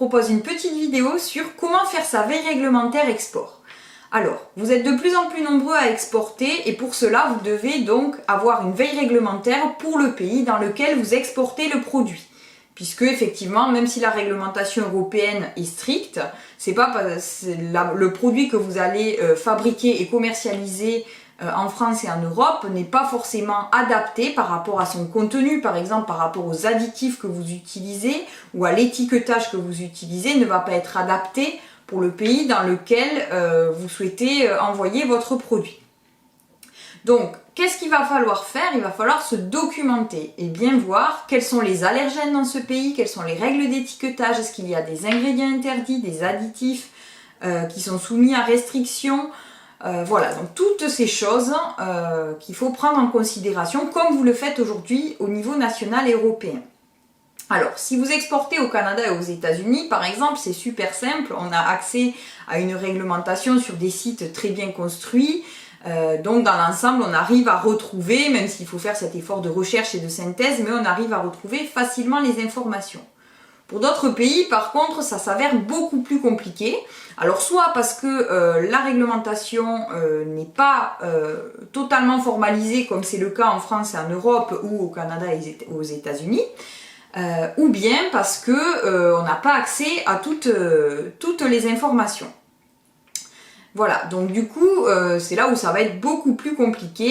propose une petite vidéo sur comment faire sa veille réglementaire export. Alors, vous êtes de plus en plus nombreux à exporter et pour cela, vous devez donc avoir une veille réglementaire pour le pays dans lequel vous exportez le produit. Puisque effectivement, même si la réglementation européenne est stricte, le produit que vous allez fabriquer et commercialiser en France et en Europe n'est pas forcément adapté par rapport à son contenu, par exemple par rapport aux additifs que vous utilisez ou à l'étiquetage que vous utilisez, ne va pas être adapté pour le pays dans lequel vous souhaitez envoyer votre produit. Donc, qu'est-ce qu'il va falloir faire? Il va falloir se documenter et bien voir quels sont les allergènes dans ce pays, quelles sont les règles d'étiquetage, est-ce qu'il y a des ingrédients interdits, des additifs qui sont soumis à restriction. Voilà, donc toutes ces choses qu'il faut prendre en considération comme vous le faites aujourd'hui au niveau national et européen. Alors, si vous exportez au Canada et aux États-Unis, par exemple, c'est super simple, on a accès à une réglementation sur des sites très bien construits. Donc dans l'ensemble, on arrive à retrouver, même s'il faut faire cet effort de recherche et de synthèse, mais on arrive à retrouver facilement les informations. Pour d'autres pays, par contre, ça s'avère beaucoup plus compliqué. Alors soit parce que la réglementation n'est pas totalement formalisée, comme c'est le cas en France et en Europe ou au Canada et aux États-Unis, ou bien parce que on n'a pas accès à toutes les informations. Voilà, donc du coup, c'est là où ça va être beaucoup plus compliqué.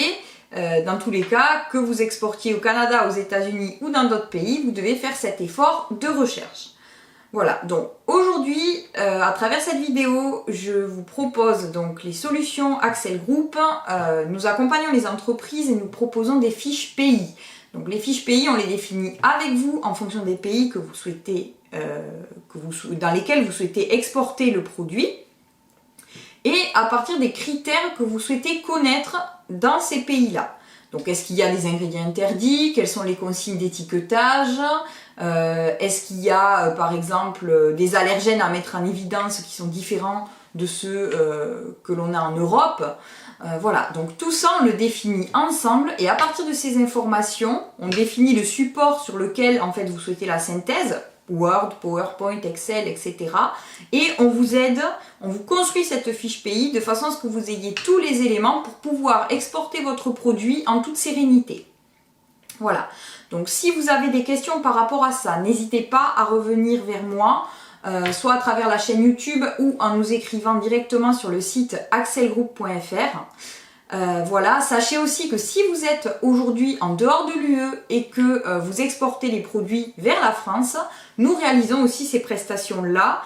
Dans tous les cas, que vous exportiez au Canada, aux États-Unis ou dans d'autres pays, vous devez faire cet effort de recherche. Voilà, donc aujourd'hui, à travers cette vidéo, je vous propose donc les solutions Axel Group. Nous accompagnons les entreprises et nous proposons des fiches pays. Donc les fiches pays, on les définit avec vous en fonction des pays que vous souhaitez, dans lesquels vous souhaitez exporter le produit. Et à partir des critères que vous souhaitez connaître dans ces pays-là. Donc, est-ce qu'il y a des ingrédients interdits? Quelles sont les consignes d'étiquetage? Est-ce qu'il y a, par exemple, des allergènes à mettre en évidence qui sont différents de ceux que l'on a en Europe? Voilà, donc tout ça, on le définit ensemble. Et à partir de ces informations, on définit le support sur lequel, en fait, vous souhaitez la synthèse. Word, PowerPoint, Excel, etc. Et on vous aide, on vous construit cette fiche pays de façon à ce que vous ayez tous les éléments pour pouvoir exporter votre produit en toute sérénité. Voilà, donc si vous avez des questions par rapport à ça, n'hésitez pas à revenir vers moi, soit à travers la chaîne YouTube ou en nous écrivant directement sur le site axelgroup.fr. Voilà, sachez aussi que si vous êtes aujourd'hui en dehors de l'UE et que vous exportez les produits vers la France, nous réalisons aussi ces prestations-là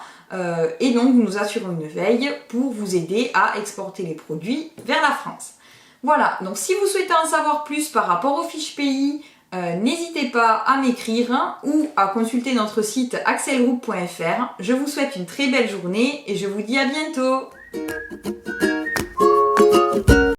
et donc nous assurons une veille pour vous aider à exporter les produits vers la France. Voilà, donc si vous souhaitez en savoir plus par rapport aux fiches pays, n'hésitez pas à m'écrire ou à consulter notre site axelgroup.fr. Je vous souhaite une très belle journée et je vous dis à bientôt.